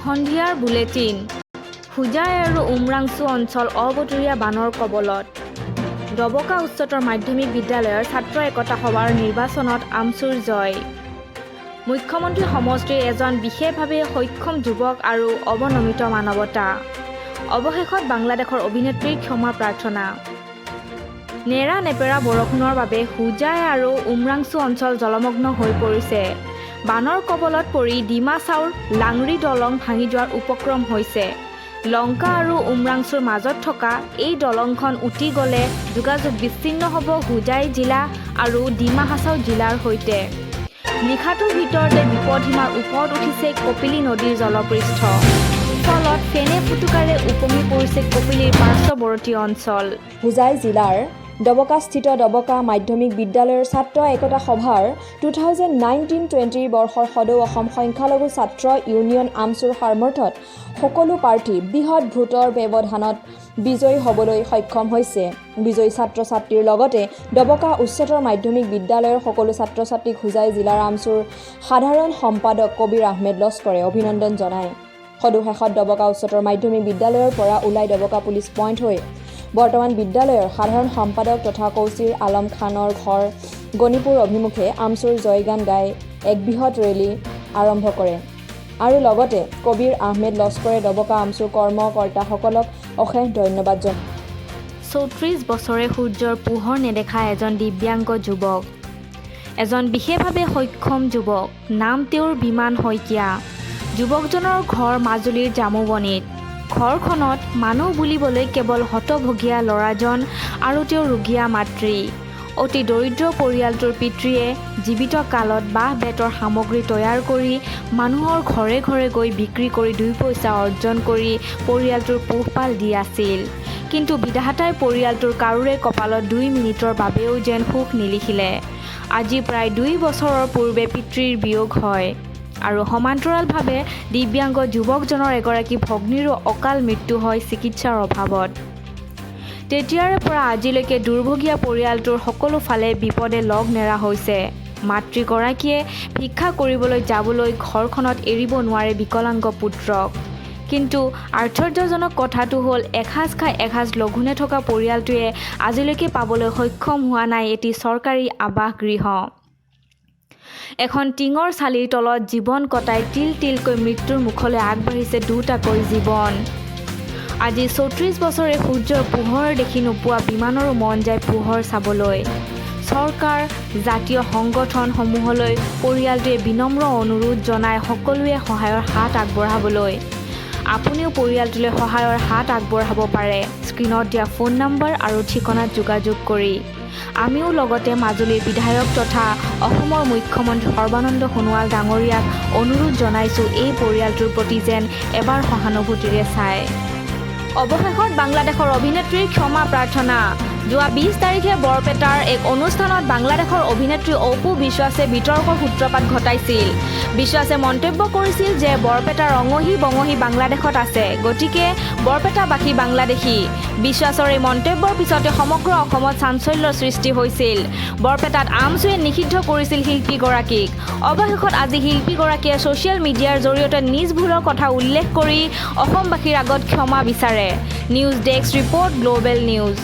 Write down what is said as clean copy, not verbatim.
সন্ধিয়াৰ বুলেটিন হোজাই আৰু উমৰাংচু অঞ্চল অবতৰীয়া বানৰ কবলত ডবকা উচ্চতৰ মাধ্যমিক বিদ্যালয়ৰ ছাত্ৰ একতা সভাৰ নিৰ্বাচনত আমচুৰ জয় মুখ্যমন্ত্ৰী সমষ্টিৰ এজন বিশেষভাৱে সক্ষম যুৱক আৰু অৱনমিত মানৱতা অৱশেষত বাংলাদেশৰ অভিনেত্ৰীৰ ক্ষমা প্ৰাৰ্থনা নেৰা নেপেৰা বৰষুণৰ বাবে হোজাই আৰু উমৰাংচু অঞ্চল জলমগ্ন হৈ পৰিছে বানৰ কবলত পৰি ডিমাচাউৰ লাংৰি দলং ভাঙি যোৱাৰ উপক্ৰম হৈছে লংকা আৰু উমৰাংচুৰ মাজত থকা এই দলংখন উটি গ'লে যোগাযোগ বিচ্ছিন্ন হ'ব হোজাই জিলা আৰু ডিমা হাছাও জিলাৰ সৈতে নিশাটোৰ ভিতৰতে বিপদসীমাৰ ওপৰত উঠিছে কপিলী নদীৰ জলপৃষ্ঠ ফলত ফেনে ফুটুকাৰে উপঙি পৰিছে কপিলীৰ পাৰ্শ্বৱৰ্তী অঞ্চল হোজাই জিলাৰ ডবকাস্থিত ডবকা মাধ্যমিক বিদ্যালয়ৰ ছাত্ৰ একতা সভাৰ 2019-20 বৰ্ষৰ সদৌ অসম সংখ্যালঘু ছাত্ৰ ইউনিয়ন আমচুৰ সমৰ্থনত সকলো প্ৰাৰ্থী বৃহৎ ভোটৰ ব্যৱধানত বিজয়ী হ'বলৈ সক্ষম হৈছে বিজয়ী ছাত্ৰ ছাত্ৰীৰ লগতে ডবকা উচ্চতৰ মাধ্যমিক বিদ্যালয়ৰ সকলো ছাত্ৰ ছাত্ৰীক হোজাই জিলাৰ আমচুৰ সাধাৰণ সম্পাদক কবিৰ আহমেদ লস্কৰে অভিনন্দন জনায় সদুশেষত ডবকা উচ্চতৰ মাধ্যমিক বিদ্যালয়ৰ পৰা ওলাই ডবকা পুলিচ পইণ্ট হৈ বৰ্তমান বিদ্যালয়ৰ সাধাৰণ সম্পাদক তথা কৌচিৰ আলম খানৰ ঘৰ গণিপুৰ অভিমুখে আমচুৰ জয়গান গাই এক বৃহৎ ৰেলী আৰম্ভ কৰে আৰু লগতে কবিৰ আহমেদ লস্কৰে ডবকা আমচুৰ কৰ্মকৰ্তাসকলক অশেষ ধন্যবাদ জনায় 34 বছৰে সূৰ্যৰ পোহৰ নেদেখা এজন দিব্যাংগ যুৱক এজন বিশেষভাৱে সক্ষম যুৱক নাম তেওঁৰ বিমান শইকীয়া যুৱকজনৰ ঘৰ মাজুলীৰ জামুবনীত ঘৰখনত মানুহ বুলিবলৈ কেৱল হতভগীয়া ল'ৰাজন আৰু তেওঁৰ ৰোগীয়া মাতৃ অতি দৰিদ্ৰ পৰিয়ালটোৰ পিতৃয়ে জীৱিত কালত বাঁহ বেতৰ সামগ্ৰী তৈয়াৰ কৰি মানুহৰ ঘৰে ঘৰে গৈ বিক্ৰী কৰি 2 পইচা অৰ্জন কৰি পৰিয়ালটোৰ পোহপাল দি আছিল কিন্তু বিধাতাই পৰিয়ালটোৰ কাৰোৰে কপালত 2 মিনিটৰ বাবেও যেন সুখ নিলিখিলে আজি প্ৰায় 2 বছৰৰ পূৰ্বে পিতৃৰ বিয়োগ হয় আৰু সমান্তৰালভাৱে দিব্যাংগ যুৱকজনৰ এগৰাকী ভগ্নীৰো অকাল মৃত্যু হয় চিকিৎসাৰ অভাৱত তেতিয়াৰে পৰা আজিলৈকে দুৰ্ভগীয়া পৰিয়ালটোৰ সকলো ফালে বিপদে লগ নেৰা হৈছে মাতৃগৰাকীয়ে ভিক্ষা কৰিবলৈ যাবলৈ ঘৰখনত এৰিব নোৱাৰে বিকলাংগ পুত্ৰক কিন্তু আশ্চৰ্যজনক কথাটো হ'ল এসাঁজ খাই এসাঁজ লঘোণে থকা পৰিয়ালটোৱে আজিলৈকে পাবলৈ সক্ষম হোৱা নাই এটি চৰকাৰী আৱাস গৃহ এখন টিঙৰ চালিৰ তলত জীৱন কটাই তিল তিলকৈ মৃত্যুৰ মুখলৈ আগবাঢ়িছে দুটাকৈ জীৱন আজি 34 বছৰে সূৰ্যৰ পোহৰ দেখি নোপোৱা বিমানৰো মন যায় পোহৰ চাবলৈ চৰকাৰ জাতীয় সংগঠনসমূহলৈ পৰিয়ালটোৱে বিনম্ৰ অনুৰোধ জনাই সকলোৱে সহায়ৰ হাত আগবঢ়াবলৈ আপুনিও পৰিয়ালটোলৈ সহায়ৰ হাত আগবঢ়াব পাৰে স্ক্ৰীনত দিয়া ফোন নম্বৰ আৰু ঠিকনাত যোগাযোগ কৰি আমিও লগতে মাজুলীৰ বিধায়ক তথা অসমৰ মুখ্যমন্ত্ৰী সৰ্বানন্দ সোণোৱাল ডাঙৰীয়াক অনুৰোধ জনাইছোঁ এই পৰিয়ালটোৰ প্ৰতি যেন এবাৰ সহানুভূতিৰে চায় অৱশেষত বাংলাদেশৰ অভিনেত্ৰীৰ ক্ষমা প্ৰাৰ্থনা যোৱা 20 তাৰিখে বৰপেটাৰ এক অনুষ্ঠানত বাংলাদেশৰ অভিনেত্ৰী অপু বিশ্বাসে বিতৰ্কৰ সূত্ৰপাত ঘটাইছিল বিশ্বাসে মন্তব্য কৰিছিল যে বৰপেটা ৰঙহী বঙহী বাংলাদেশত আছে গতিকে বৰপেটাবাসী বাংলাদেশী বিশ্বাসৰ এই মন্তব্যৰ পিছতে সমগ্ৰ অসমত চাঞ্চল্যৰ সৃষ্টি হৈছিল বৰপেটাত আমচুৱে নিষিদ্ধ কৰিছিল শিল্পীগৰাকীক অৱশেষত আজি শিল্পীগৰাকীয়ে ছ'চিয়েল মিডিয়াৰ জৰিয়তে নিজ ভুলৰ কথা উল্লেখ কৰি অসমবাসীৰ আগত ক্ষমা বিচাৰে news desk report global news